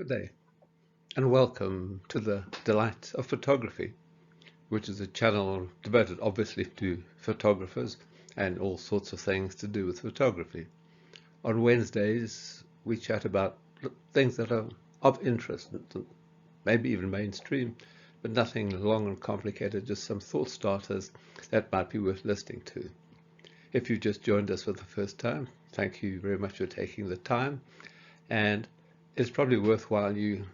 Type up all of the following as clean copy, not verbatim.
Good day, and welcome to the Delight of Photography, which is a channel devoted obviously to photographers and all sorts of things to do with photography. On Wednesdays, we chat about things that are of interest, maybe even mainstream, but nothing long and complicated, just some thought starters that might be worth listening to. If you've just joined us for the first time, thank you very much for taking the time, and it's probably worthwhile you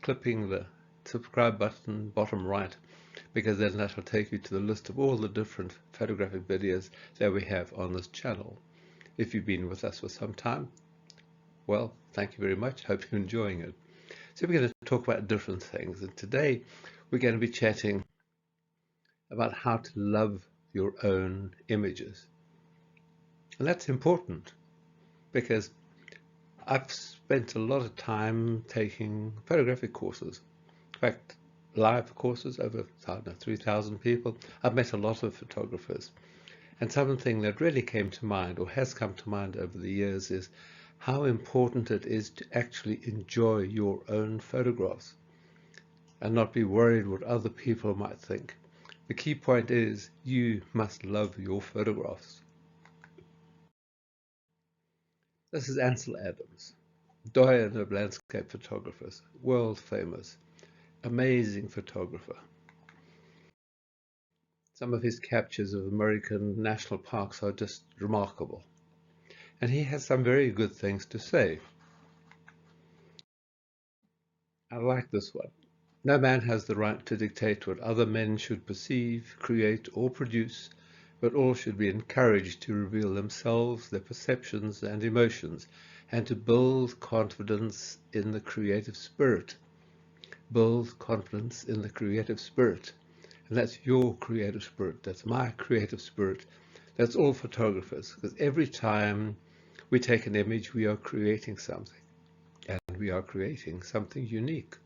clipping the subscribe button bottom right, because then that will take you to the list of all the different photographic videos that we have on this channel. If you've been with us for some time, well, thank you very much. Hope you're enjoying it. So we're going to talk about different things, and today we're going to be chatting about how to love your own images. And that's important because I've spent a lot of time taking photographic courses. In fact, live courses, over 3,000 people. I've met a lot of photographers. And something that really came to mind, or has come to mind over the years, is how important it is to actually enjoy your own photographs and not be worried what other people might think. The key point is you must love your photographs. This is Ansel Adams, doyen of landscape photographers, world famous, amazing photographer. Some of his captures of American national parks are just remarkable. And he has some very good things to say. I like this one. No man has the right to dictate what other men should perceive, create, or produce, but all should be encouraged to reveal themselves, their perceptions and emotions, and to build confidence in the creative spirit. Build confidence in the creative spirit. And that's your creative spirit. That's my creative spirit. That's all photographers. Because every time we take an image, we are creating something. And we are creating something unique.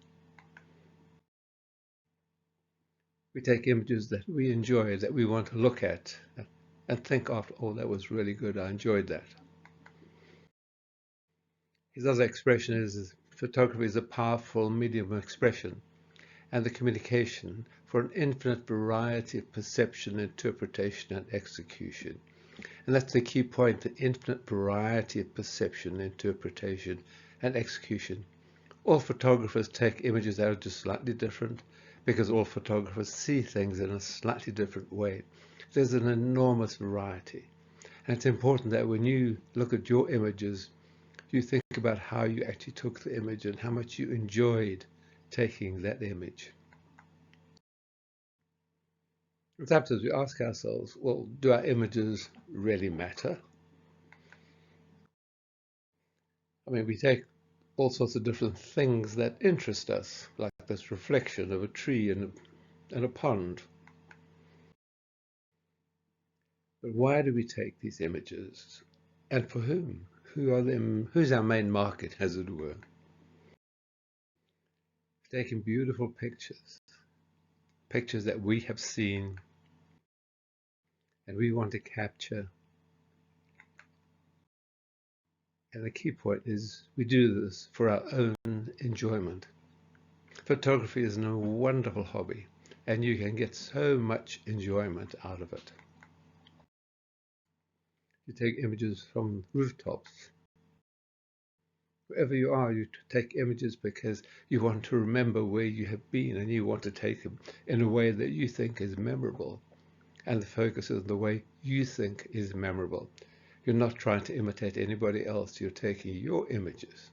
We take images that we enjoy, that we want to look at, and think after, oh, that was really good, I enjoyed that. His other expression is photography is a powerful medium of expression and the communication for an infinite variety of perception, interpretation, and execution. And that's the key point, the infinite variety of perception, interpretation, and execution. All photographers take images that are just slightly different because all photographers see things in a slightly different way. There's an enormous variety. And it's important that when you look at your images, you think about how you actually took the image and how much you enjoyed taking that image. And sometimes we ask ourselves, well, do our images really matter? I mean, we take all sorts of different things that interest us, like this reflection of a tree and a pond. But why do we take these images? And for whom? Who are them? Who's our main market, as it were? Taking beautiful pictures, pictures that we have seen and we want to capture. And the key point is we do this for our own enjoyment. Photography is a wonderful hobby, and you can get so much enjoyment out of it. You take images from rooftops. Wherever you are, you take images because you want to remember where you have been, and you want to take them in a way that you think is memorable. And the focus is the way you think is memorable. You're not trying to imitate anybody else. You're taking your images.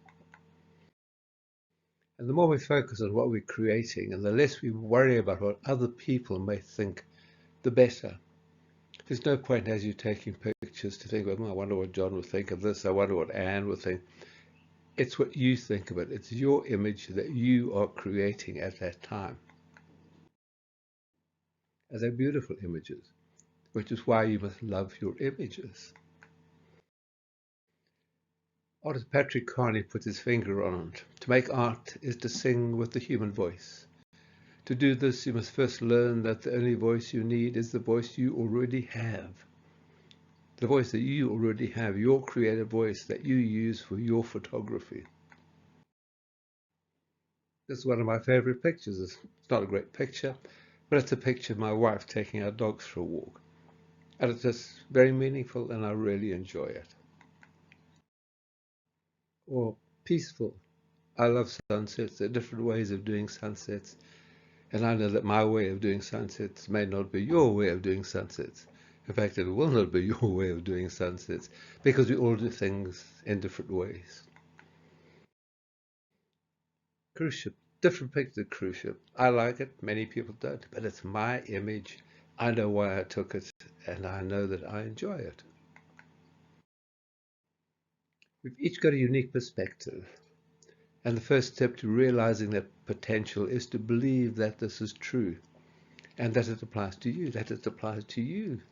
And the more we focus on what we're creating and the less we worry about what other people may think, the better. There's no point as you taking pictures to think, well, I wonder what John would think of this. I wonder what Anne would think. It's what you think of it. It's your image that you are creating at that time. And they're beautiful images, which is why you must love your images. Artist Patrick Carney put his finger on it. To make art is to sing with the human voice. To do this, you must first learn that the only voice you need is the voice you already have. The voice that you already have, your creative voice that you use for your photography. This is one of my favorite pictures. It's not a great picture, but it's a picture of my wife taking our dogs for a walk. And it's just very meaningful and I really enjoy it. Or peaceful. I love sunsets. There are different ways of doing sunsets. And I know that my way of doing sunsets may not be your way of doing sunsets. In fact, it will not be your way of doing sunsets because we all do things in different ways. Cruise ship, different picture of cruise ship. I like it, many people don't, but it's my image. I know why I took it, and I know that I enjoy it. We've each got a unique perspective, and the first step to realizing that potential is to believe that this is true, and that it applies to you, that it applies to you.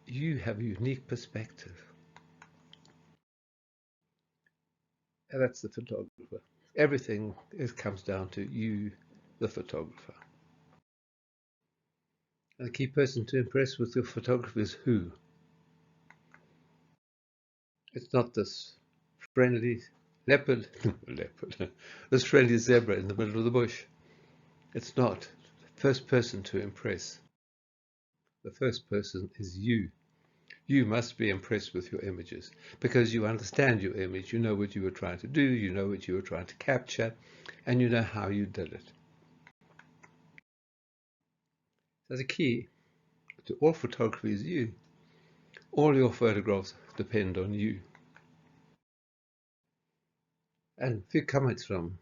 You have a unique perspective, and that's the photographer. Everything comes down to you, the photographer. And the key person to impress with your photography is who? It's not this friendly leopard, this friendly zebra in the middle of the bush. It's not. The first person to impress. The first person is you. You must be impressed with your images because you understand your image. You know what you were trying to do. You know what you were trying to capture, and you know how you did it. So the key to all photography is you. All your photographs depend on you. And a few comments from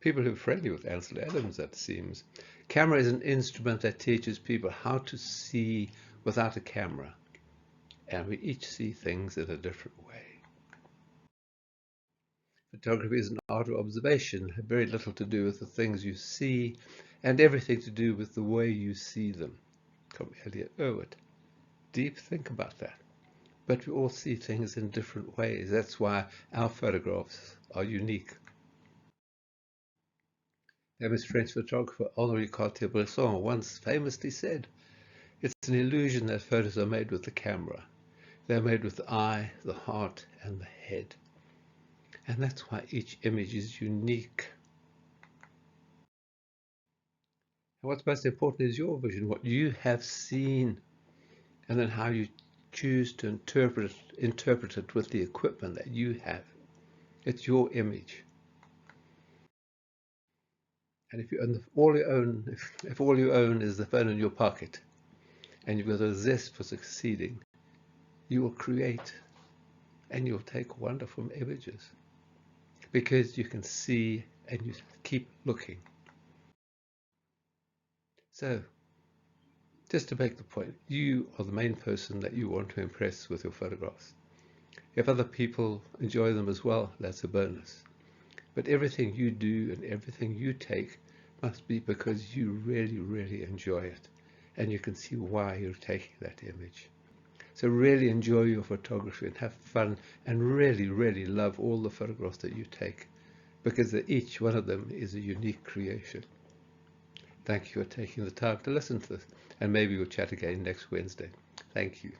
people who are friendly with Ansel Adams, that seems. Camera is an instrument that teaches people how to see without a camera. And we each see things in a different way. Photography is an art of observation, very little to do with the things you see, and everything to do with the way you see them. From Elliot Irwin. Deep think about that. But we all see things in different ways. That's why our photographs are unique. Famous French photographer Henri Cartier-Bresson once famously said, "It's an illusion that photos are made with the camera. They're made with the eye, the heart, and the head." And that's why each image is unique. And what's most important is your vision, what you have seen, and then how you choose to interpret it with the equipment that you have. It's your image. And if all you own is the phone in your pocket, and you've got a zest for succeeding, you will create and you'll take wonderful images because you can see and you keep looking. So, just to make the point, you are the main person that you want to impress with your photographs. If other people enjoy them as well, that's a bonus. But everything you do and everything you take must be because you really, really enjoy it. And you can see why you're taking that image. So really enjoy your photography and have fun and really, really love all the photographs that you take because each one of them is a unique creation. Thank you for taking the time to listen to this, and maybe we'll chat again next Wednesday. Thank you.